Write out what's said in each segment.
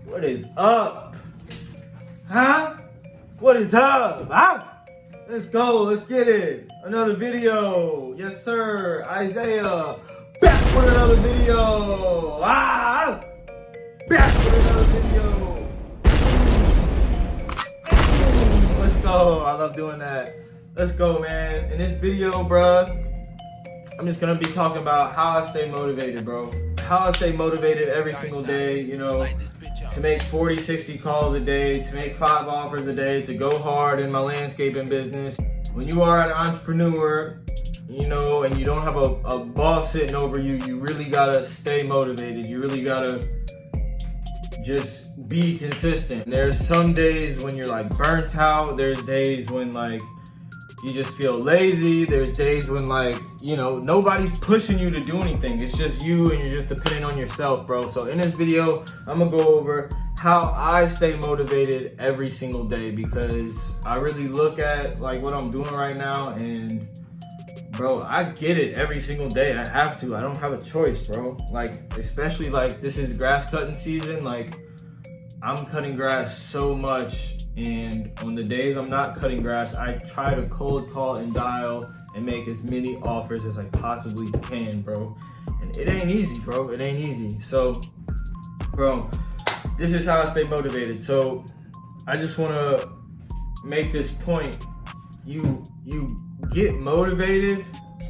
What is up? Huh? What is up? Huh? Let's go. Let's get it. Another video. Yes, sir. Isaiah. Back with another video. Back with another video. Let's go. I love doing that. Let's go, man. In this video, bruh, I'm just gonna be talking about how I stay motivated, bro. How I stay motivated every single day, you know, to make 40, 60 calls a day, to make 5 offers a day, to go hard in my landscaping business. When you are an entrepreneur, you know, and you don't have a boss sitting over you, you really gotta stay motivated. You really gotta just be consistent. There's some days when you're like burnt out. There's days when like you just feel lazy. There's days when like, you know, nobody's pushing you to do anything. It's just you and you're just depending on yourself, bro. So in this video, I'm gonna go over how I stay motivated every single day, because I really look at like what I'm doing right now and bro, I get it every single day. I have to. I don't have a choice, bro. Like, especially like this is grass cutting season. Like, I'm cutting grass so much, and on the days I'm not cutting grass, I try to cold call and dial and make as many offers as I possibly can, bro. And it ain't easy, bro. It ain't easy. So, bro, this is how I stay motivated. So, I just want to make this point. You get motivated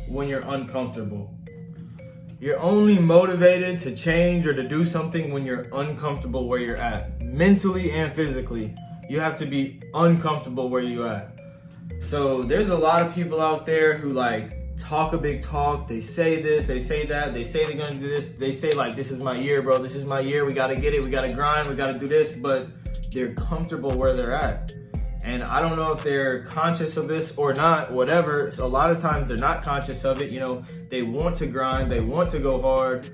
when you're uncomfortable. You're only motivated to change or to do something when you're uncomfortable where you're at, mentally and physically. You have to be uncomfortable where you're at. So there's a lot of people out there who like talk a big talk. They say this, they say that, they say they're gonna do this. They say like, this is my year, bro. This is my year. We gotta get it. We gotta grind. We gotta do this. But they're comfortable where they're at. And I don't know if they're conscious of this or not, whatever. So a lot of times they're not conscious of it. You know, they want to grind, they want to go hard,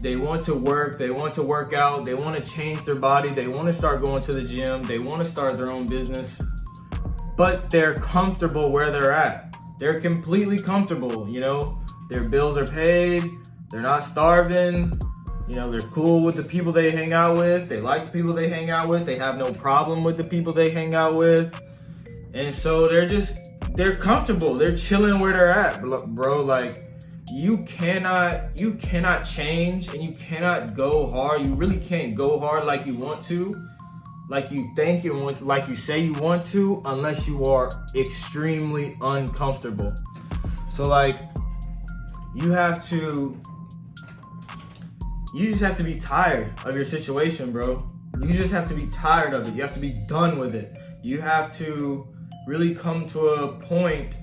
they want to work, they want to work out, they want to change their body, they want to start going to the gym, they want to start their own business, but they're comfortable where they're at. They're completely comfortable, you know, their bills are paid, they're not starving. You know, they're cool with the people they hang out with. They like the people they hang out with. They have no problem with the people they hang out with. And so they're comfortable. They're chilling where they're at, bro. Like, you cannot change and you cannot go hard. You really can't go hard like you want to, like you think you want, like you say you want to, unless you are extremely uncomfortable. So like, you just have to be tired of your situation, bro. You just have to be tired of it. You have to be done with it. You have to really come to a point,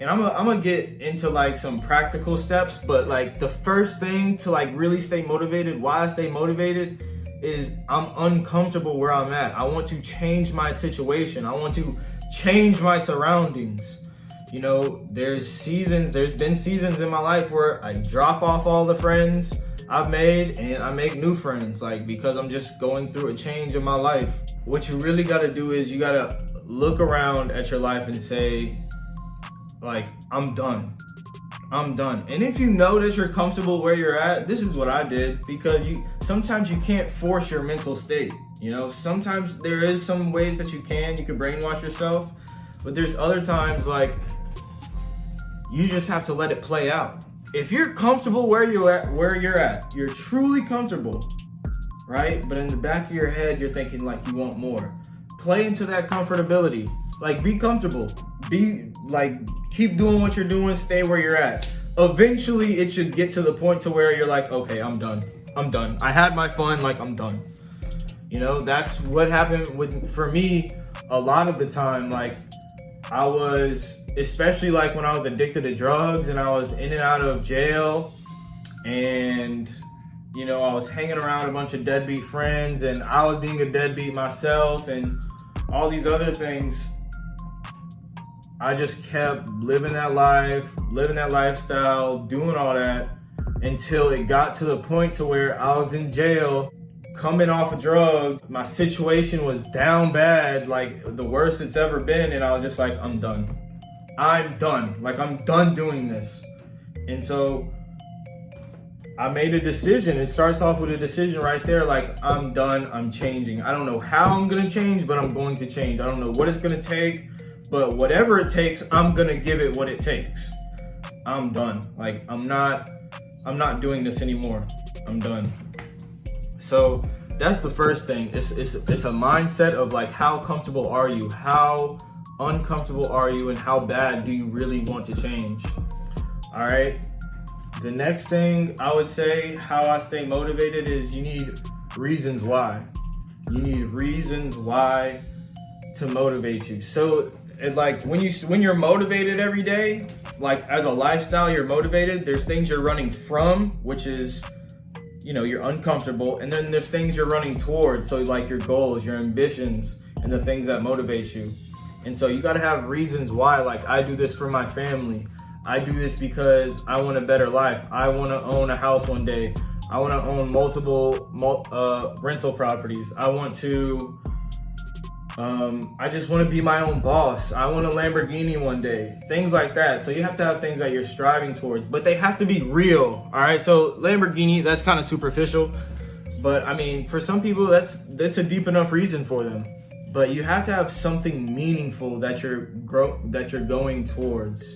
and I'm gonna get into like some practical steps, but like the first thing to like really stay motivated, why I stay motivated, is I'm uncomfortable where I'm at. I want to change my situation. I want to change my surroundings. You know, there's been seasons in my life where I drop off all the friends I've made and I make new friends, like, because I'm just going through a change in my life. What you really got to do is you got to look around at your life and say, like, I'm done. And if you know that you're comfortable where you're at, this is what I did, because sometimes you can't force your mental state. You know, sometimes there is some ways that you can brainwash yourself, but there's other times like you just have to let it play out. If you're comfortable where you're at, you're truly comfortable, right? But in the back of your head, you're thinking like you want more. Play into that comfortability. Like, be comfortable. Keep doing what you're doing. Stay where you're at. Eventually, it should get to the point to where you're like, okay, I'm done. I had my fun. Like, I'm done. You know, that's what happened for me a lot of the time. Like, I was, especially like when I was addicted to drugs and I was in and out of jail, and you know, I was hanging around a bunch of deadbeat friends, and I was being a deadbeat myself, and all these other things. I just kept living that lifestyle, doing all that, until it got to the point to where I was in jail, coming off a drug. My situation was down bad, like the worst it's ever been, and I was just like, I'm done. Like, I'm done doing this. And so I made a decision. It starts off with a decision right there, like, I'm done, I'm changing. I don't know how I'm gonna change, but I'm going to change. I don't know what it's gonna take, but whatever it takes, I'm gonna give it what it takes. I'm done. Like, I'm not doing this anymore. I'm done. So that's the first thing. It's a mindset of like, how comfortable are you? How uncomfortable are you? And how bad do you really want to change? All right. The next thing I would say, how I stay motivated, is you need reasons why. You need reasons why to motivate you. So like when you're motivated every day, like as a lifestyle, you're motivated, there's things you're running from, which is, you're uncomfortable. And then there's things you're running towards. So like your goals, your ambitions, and the things that motivate you. And so you got to have reasons why. Like, I do this for my family. I do this because I want a better life. I want to own a house one day. I want to own multiple rental properties. I just want to be my own boss. I want a Lamborghini one day. Things like that. So you have to have things that you're striving towards, but they have to be real. All right. So Lamborghini, that's kind of superficial, but I mean, for some people, that's a deep enough reason for them. But you have to have something meaningful that you're going towards.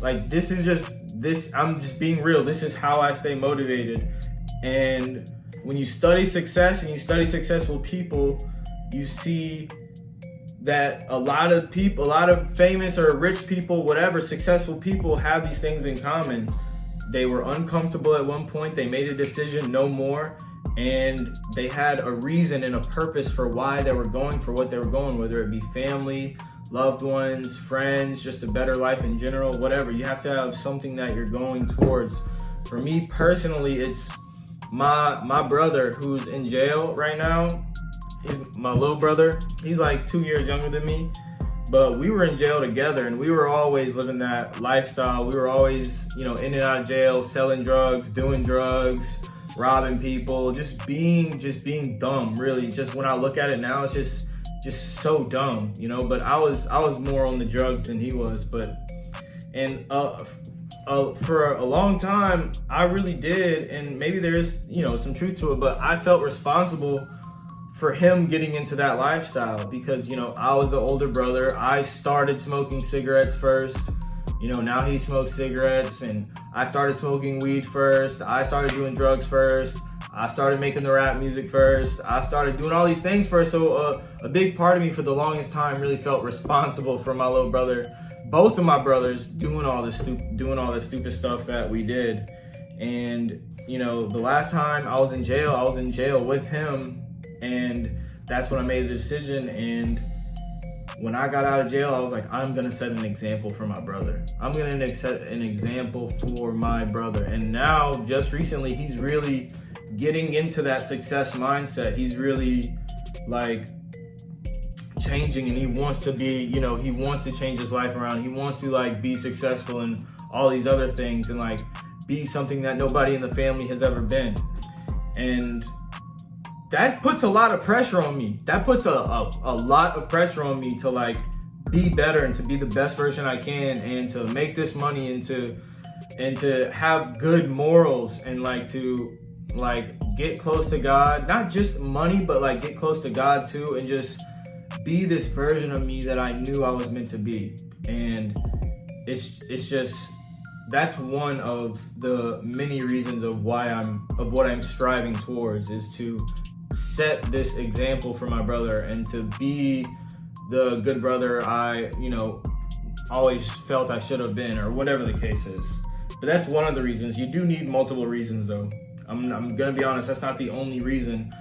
Like, I'm just being real. This is how I stay motivated. And when you study success and you study successful people, you see that a lot of famous or rich people, whatever, successful people have these things in common. They were uncomfortable at one point. They made a decision, no more. And they had a reason and a purpose for why they were going for what they were going, whether it be family, loved ones, friends, just a better life in general, whatever. You have to have something that you're going towards. For me personally, it's my brother who's in jail right now. He's my little brother. He's like 2 years younger than me, but we were in jail together, and we were always living that lifestyle. We were always, in and out of jail, selling drugs, doing drugs, robbing people, just being dumb. Really, just when I look at it now, it's just so dumb, but I was more on the drugs than he was. But for a long time, I really did, and maybe there's some truth to it, but I felt responsible for him getting into that lifestyle because I was the older brother. I started smoking cigarettes first. Now he smokes cigarettes, and I started smoking weed first. I started doing drugs first. I started making the rap music first. I started doing all these things first. So a big part of me for the longest time really felt responsible for my little brother, both of my brothers, doing all this stupid stuff that we did. And the last time I was in jail with him, and that's when I made the decision. And when I got out of jail, I was like, I'm gonna set an example for my brother. I'm gonna set an example for my brother. And now, just recently, he's really getting into that success mindset. He's really like changing, and he wants to be, he wants to change his life around. He wants to like be successful in all these other things and like be something that nobody in the family has ever been. And that puts a lot of pressure on me. That puts a lot of pressure on me to like be better and to be the best version I can, and to make this money, and to have good morals, and like to like get close to God. Not just money, but like get close to God too, and just be this version of me that I knew I was meant to be. And it's just, that's one of the many reasons of what I'm striving towards, is to set this example for my brother and to be the good brother I, always felt I should have been, or whatever the case is. But that's one of the reasons. You do need multiple reasons though. I'm gonna be honest, that's not the only reason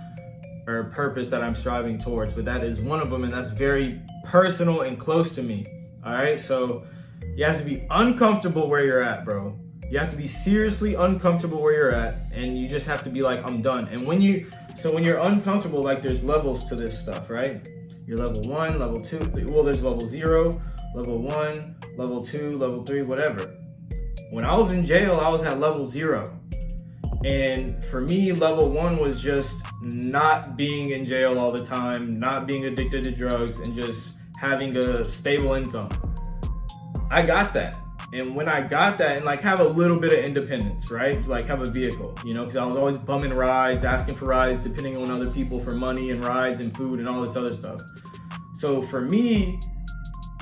or purpose that I'm striving towards, but that is one of them, and that's very personal and close to me. All right, so you have to be uncomfortable where you're at, bro. You have to be seriously uncomfortable where you're at, and you just have to be like, I'm done. And when you're uncomfortable, like there's levels to this stuff, right? You're level 1, level 2, well, there's level 0, level 1, level 2, level 3, whatever. When I was in jail, I was at level 0. And for me, level 1 was just not being in jail all the time, not being addicted to drugs, and just having a stable income. I got that. And when I got that, and like have a little bit of independence, right? Like have a vehicle, you know, because I was always bumming rides, asking for rides, depending on other people for money and rides and food and all this other stuff. So for me,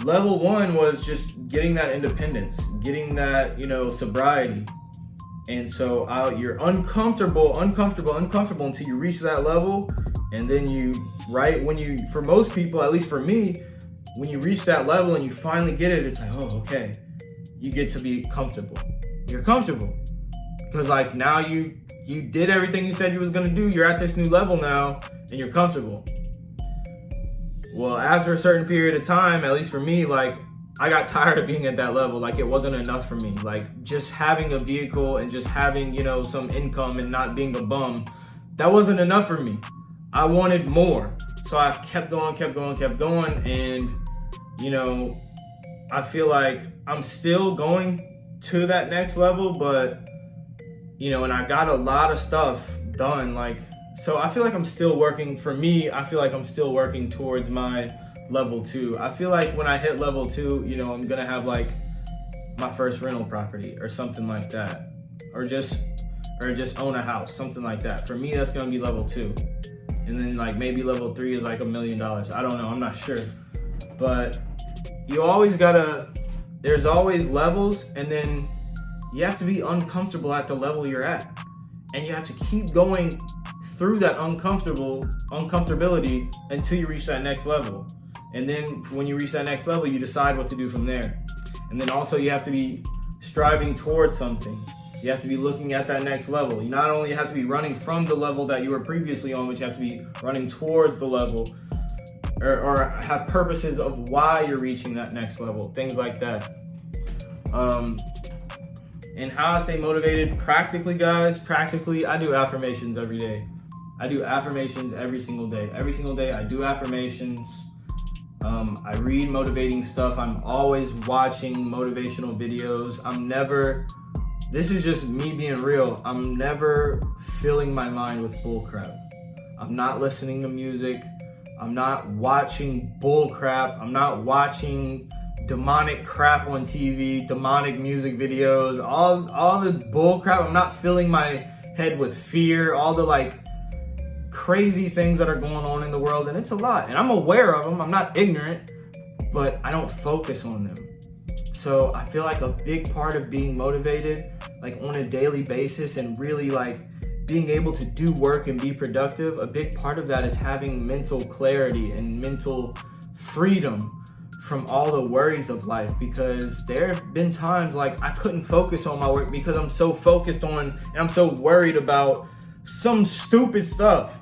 level one was just getting that independence, getting that, you know, sobriety. And so you're uncomfortable until you reach that level. And then for most people, at least for me, when you reach that level and you finally get it, it's like, oh, okay. You get to be comfortable. You're comfortable. Because like now you did everything you said you was gonna do. You're at this new level now and you're comfortable. Well, after a certain period of time, at least for me, like I got tired of being at that level. Like it wasn't enough for me. Like just having a vehicle and just having, you know, some income and not being a bum, that wasn't enough for me. I wanted more. So I kept going. And, you know, I feel like I'm still going to that next level, but, you know, and I got a lot of stuff done. Like, so I feel like I'm still working. For me, I feel like I'm still working towards my level 2. I feel like when I hit level 2, you know, I'm gonna have like my first rental property or something like that, or just own a house, something like that. For me, that's gonna be level 2. And then like maybe level 3 is like $1 million. I don't know, I'm not sure. But you always there's always levels, and then you have to be uncomfortable at the level you're at. And you have to keep going through that uncomfortability until you reach that next level. And then when you reach that next level, you decide what to do from there. And then also you have to be striving towards something. You have to be looking at that next level. You not only have to be running from the level that you were previously on, but you have to be running towards the level, or have purposes of why you're reaching that next level, things like that. And how I stay motivated practically, guys, I do affirmations every day. I do affirmations every single day. Every single day I do affirmations. I read motivating stuff. I'm always watching motivational videos. This is just me being real. I'm never filling my mind with bullcrap. I'm not listening to music. I'm not watching bullcrap. I'm not watching demonic crap on TV, demonic music videos, all the bullcrap. I'm not filling my head with fear, all the like crazy things that are going on in the world, and it's a lot. And I'm aware of them. I'm not ignorant, but I don't focus on them. So I feel like a big part of being motivated, like on a daily basis, and really like being able to do work and be productive, a big part of that is having mental clarity and mental freedom from all the worries of life. Because there have been times like I couldn't focus on my work because I'm so focused on and I'm so worried about some stupid stuff,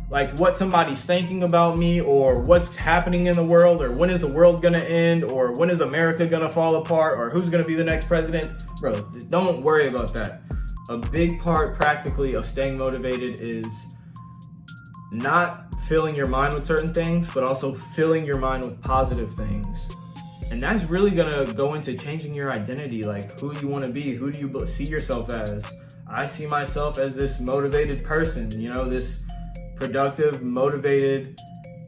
like what somebody's thinking about me, or what's happening in the world, or when is the world gonna end, or when is America gonna fall apart, or who's gonna be the next president. Bro, don't worry about that. A big part practically of staying motivated is not filling your mind with certain things, but also filling your mind with positive things. And that's really gonna go into changing your identity, like who you wanna be, who do you see yourself as. I see myself as this motivated person, you know, this productive, motivated,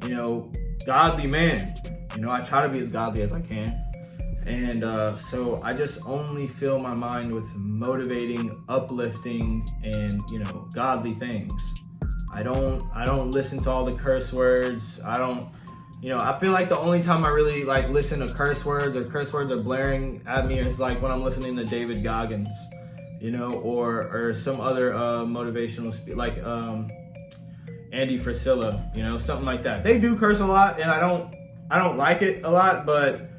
you know, godly man. You know, I try to be as godly as I can. And so I just only fill my mind with motivating, uplifting, and, you know, godly things. I don't listen to all the curse words. I feel like the only time I really like listen to curse words are blaring at me is like when I'm listening to David Goggins, you know, or some other motivational like Andy Frisella, you know, something like that. They do curse a lot, and I don't like it a lot, but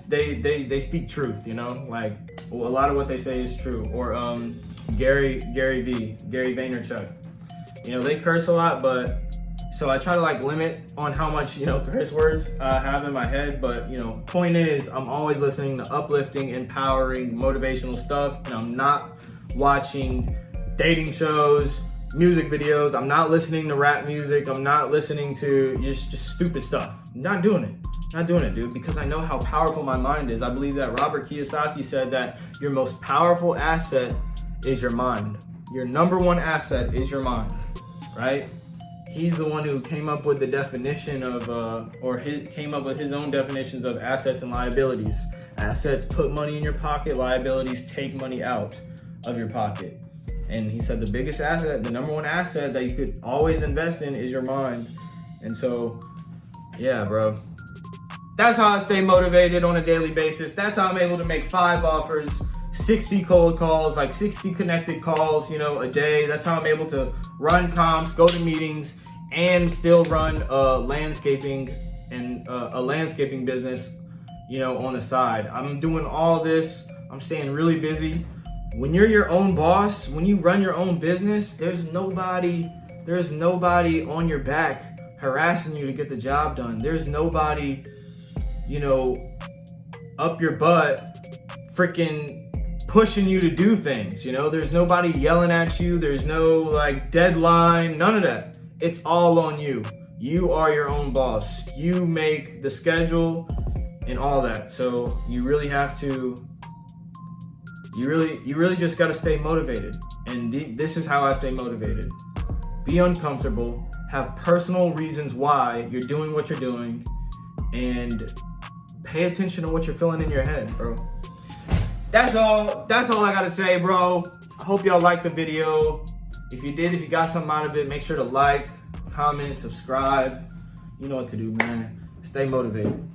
they speak truth, you know, like a lot of what they say is true. Or Gary Vaynerchuk, you know, they curse a lot, but so I try to like limit on how much, you know, curse words I have in my head. But, you know, point is, I'm always listening to uplifting, empowering, motivational stuff, and I'm not watching dating shows, music videos. I'm not listening to rap music. I'm not listening to just stupid stuff. Not doing it, dude, because I know how powerful my mind is. I believe that Robert Kiyosaki said that your most powerful asset is your mind. Your number one asset is your mind, right? He's the one who came up with the definition of, came up with his own definitions of assets and liabilities. Assets put money in your pocket, liabilities take money out of your pocket. And he said the biggest asset, the number one asset that you could always invest in is your mind. And so, yeah, bro. That's how I stay motivated on a daily basis. That's how I'm able to make 5 offers, 60 cold calls, like 60 connected calls, a day. That's how I'm able to run comps, go to meetings, and still run a landscaping business, on the side. I'm doing all this. I'm staying really busy. When you're your own boss, when you run your own business, there's nobody on your back harassing you to get the job done. There's nobody, up your butt, freaking pushing you to do things. There's nobody yelling at you. There's no deadline, none of that. It's all on you. You are your own boss. You make the schedule and all that. So you really have to, you really just got to stay motivated. And this is how I stay motivated. Be uncomfortable, have personal reasons why you're doing what you're doing, and pay attention to what you're feeling in your head, bro. That's all I gotta say, bro. I hope y'all liked the video. If you did, if you got something out of it, make sure to like, comment, subscribe. You know what to do, man. Stay motivated.